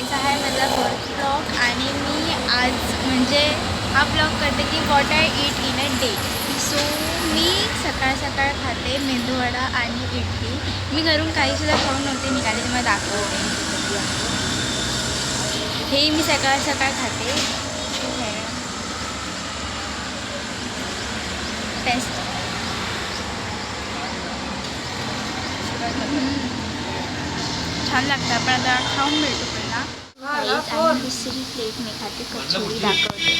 आजचा आहे माझा फर्स्ट ब्लॉग आणि मी आज म्हणजे हा ब्लॉग करते की what I eat in a day. So मी सकाळ सकाळ खाते मेंदूवडा आणि इडली. मी घरून काहीसुद्धा खाऊन नव्हते निघाले, तुम्हाला दाखवते. हे मी सकाळ सकाळ खाते. टेस्ट छान लागतं. आपण आता खाऊन भेटू पुन्हा. आणि दुसरी प्लेट मी खाते कचोरी दाखवते.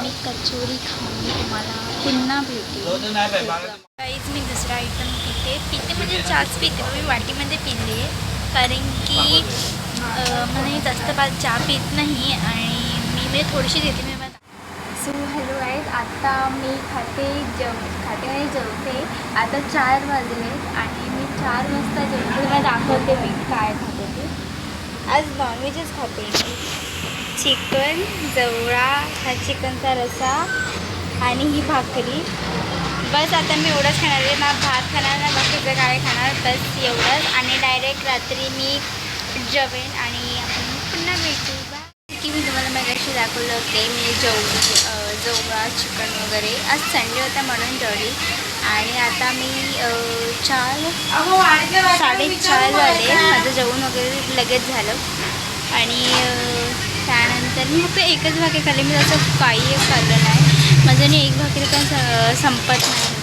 मी कचोरी खाऊन तुम्हाला पुन्हा भेटेल. काहीच मी दुसरा आयटम पिते म्हणजे चहाच पिते. मी वाटीमध्ये पिले कारण की मला जास्त चहा पित नाही आणि मी थोडीशी देते मी. सो हॅलो गाईज, आता मी खाते आणि जेवते. आता 4 वाजले आणि मी 4 वाजता जेवते. तुम्हाला दाखवते मी काय खाते ते. आज नॉनव्हेजच खाते. चिकन, जवळा, हा चिकनचा रस्सा आणि ही भाकरी. बस आता मी एवढंच खाणार आहे. ना भात खाणार ना बाकीचं काय खाणार, बस एवढंच. आणि डायरेक्ट रात्री मी जेवेन आणि आपण पुन्हा भेटू. की मी तुम्हाला मगाशी दाखवलं होते मी जवळा चिकन वगैरे. आज संडे होता म्हणून जेवली. आणि आता मी 4-4:30 झाले. माझं जेवण वगैरे लगेच झालं. आणि त्यानंतर मी फक्त एकच भाकरी खाल्ली. मी असं काही खाल्लं नाही. माझं एक भाकरी पण संपत नाही.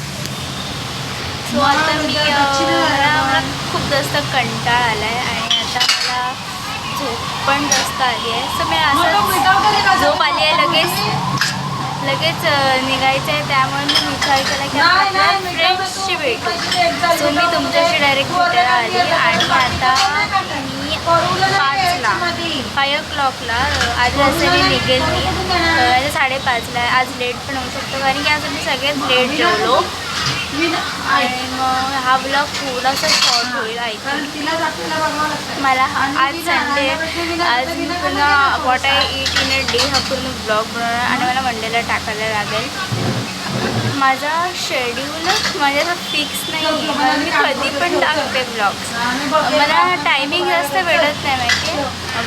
सो आता मला खूप जास्त कंटाळा आला आहे आणि आता मला झोप पण जास्त आली आहे. सो मी असं झोप आली आहे लगेच निघायचं आहे. त्यामुळे मी विचार केला की आपल्या फ्रेंड्सची भेटू. सो मी तुमच्याशी डायरेक्ट भेटायला आली. आणि आता मी 5 o'clockला आज असं मी निघेल. मी आता 5:30ला. आज लेट पण होऊ शकतो कारण की आज मी सगळ्यात लेट जेवलो. आणि मग हा ब्लॉग थोडासा शॉर्ट होईल. मला आज संडे, आज मी पुन्हा what I eat in a day हा पूर्ण ब्लॉग बनवणार आणि मला मंडेला टाकायला लागेल. माझा शेड्यूलच माझ्याचा फिक्स नाही आहे. मी कधी पण टाकते ब्लॉग्स. मला टायमिंग जास्त भेटत नाही माहिती आहे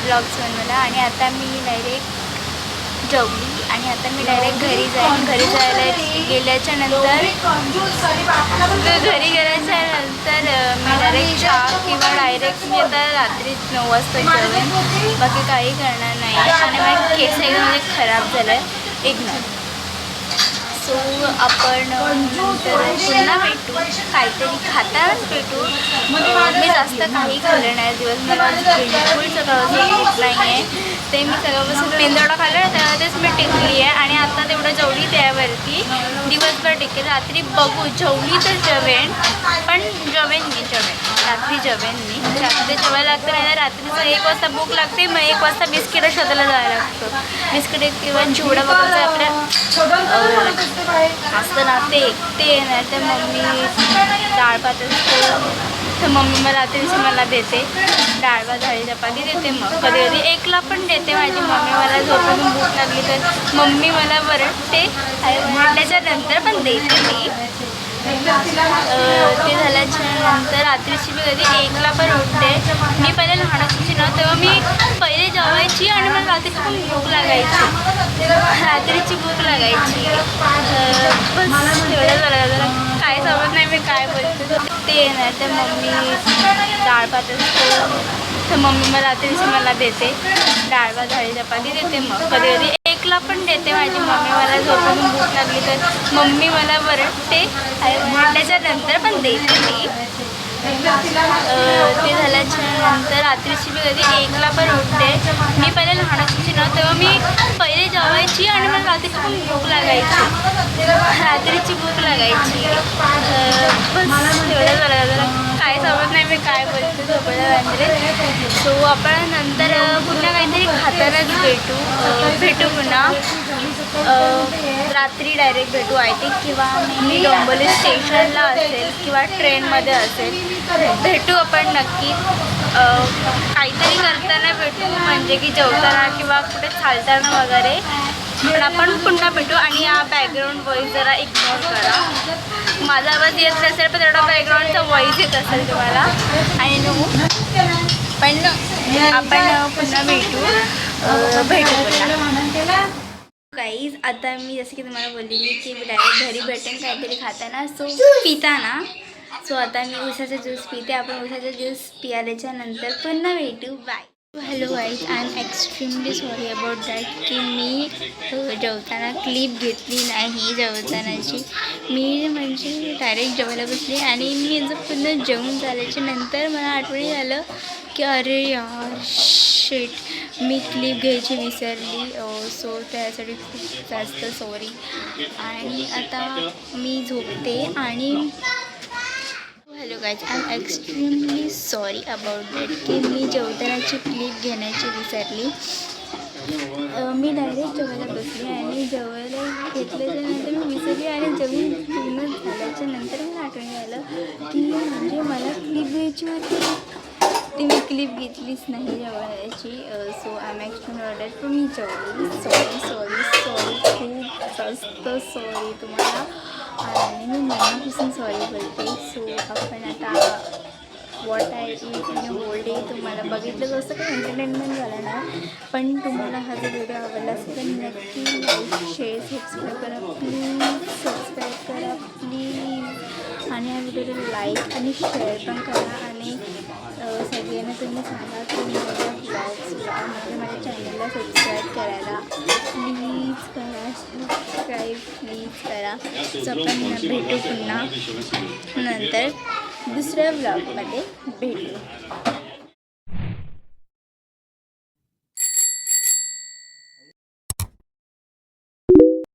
ब्लॉग्स बनवायला. आणि आता मी डायरेक्ट जेवली आणि आता मी डायरेक्ट घरी जाईन. घरी गेल्याच्या नंतर मी डायरेक्ट चहा किंवा डायरेक्ट मी आता रात्री 9 वाजता जेवेन. बाकी काही करणार नाही. आणि माझे केस एकदम म्हणजे खराब झालं आहे एकदम. सो आपण नंतर पुन्हा भेटू, काहीतरी खातानाच भेटू. मी जास्त काही खाल्लं नाही दिवस. मला बिलकुल सकाळपासून भूक नाही आहे. ते मी सकाळपासून मेंदवडा खाल्लं तेव्हा तेच मी टिकली आहे. आणि आता तेवढं जेवली त्यावरती दिवसभर टिकेल. रात्री बघू, जेवली तर जेवेन पण रात्री जेवेन मी. रात्री जेवायला लागतं नाही तर रात्रीचं 1 वाजता भूक लागते. मग 1 वाजता बिस्किटं शोधायला जायला लागतं. बिस्किट किंवा चिवडा वगैरे आपल्या असतं ना ते नाही तर मम्मी डाळ भात असतो तर मम्मी मला रात्रीची मला देते. डाळ भात झाली चपाती देते. मग कधी कधी 1ला पण देते माझी मम्मी. मला झोपून भूक लागली तर मम्मी मला वरडते. त्याच्यानंतर पण देते ती. ते झाल्याच्यानंतर रात्रीची मी कधी 1ला पण उठते. मी पहिले लहान असायची ना तेव्हा मी पहिले जेवायची आणि मला रात्रीची पण भूक लागायची. बस एवढं झालं. काय समजत नाही मी काय बोलते. ते नाही तर मम्मी डाळ भात असतो तर मम्मी मला रात्रीची मला देते. डाळ भात झाली चपाती देते. मग कधी कधी 1ला पण देते माझी मम्मी. मला झोपून भूक लागली तर मम्मी मला वरडते. त्याच्यानंतर पण देते ती. ते झाल्याच्यानंतर रात्रीची मी कधी 1ला पण उठते. मी पहिले लहान असायची ना तेव्हा मी पहिले जेवायची आणि मला रात्रीची पण भूक लागायची. बस एवढं झालं. काय समजत नाही मी काय बोलते झोपायला. सो आपण नंतर पुन्हा काहीतरी खातानाच भेटू पुन्हा. रात्री डायरेक्ट भेटू आय थिंक. किंवा मी डोंबिवली स्टेशनला असेल किंवा ट्रेनमध्ये असेल. भेटू आपण नक्की. काहीतरी करताना भेटू म्हणजे की जेवताना किंवा कुठे चालताना वगैरे. पण आपण पुन्हा भेटू. आणि या बॅकग्राऊंड व्हॉईस जरा इग्नोर करा. माझा आवाज येत नसेल पण तेवढा बॅकग्राऊंडचा व्हॉईस येत असेल तुम्हाला. आणि नो पण आपण पुन्हा भेटू. गाईज आता मी जसं की तुम्हाला बोललेली की डायरेक्ट घरी भेटेन काहीतरी खाताना पिताना. सो आता मी उसाचा ज्यूस पिते. आपण उसाचा ज्यूस पियाल्याच्या नंतर पुन्हा भेटू. Bye. Hello guys, I am extremely sorry about that की मी जेवताना क्लिप घेतली नाही जेवतानाची. मी म्हणजे डायरेक्ट जेवायला बसली आणि मी जर पुन्हा जेवून झाल्याच्या नंतर मला आठवणी आलं की अरे यार शिट मी क्लिप घ्यायची विसरली. सो त्यासाठी खूप जास्त सॉरी. आणि आता मी झोपते. आणि hello guys, I am extremely sorry about that की मी जेवतानाची क्लिप घेण्याची विसरली. मी डायरेक्ट जेवायला बसली आणि जेवायला घेतल्याच्यानंतर मी विसरली. आणि जेवून पूर्ण झाल्याच्या नंतर मला आठवण आलं की म्हणजे मला क्लिप घ्यायची होती ती मी क्लिप घेतलीच नाही जेवणाची. So I am extremely order पण मी जेवली. सॉरी सॉरी सॉरी खूप जास्त सॉरी तुम्हाला. आणि मी मनापासून सॉरी बोलते. सो आपण आता what I eat in a whole day तुम्हाला बघितलं असं काही एंटरटेनमेंट झालं नाही. पण तुम्हाला हा जर व्हिडिओ आवडला असेल तर नक्की लाईक शेअर सबस्क्राईब करा प्लीज. सबस्क्राईब करा प्लीज. आणि या व्हिडिओला लाईक आणि शेअर पण करा. आणि सगळ्यांना तुम्ही सांगा की माझ्या ब्लॉग्सला म्हणजे माझ्या चॅनलला सबस्क्राईब करायला प्लीज करा. सबस्क्राईब प्लीज करा. सो आपण भेटू पुन्हा नंतर दुसऱ्या ब्लॉगमध्ये भेटू.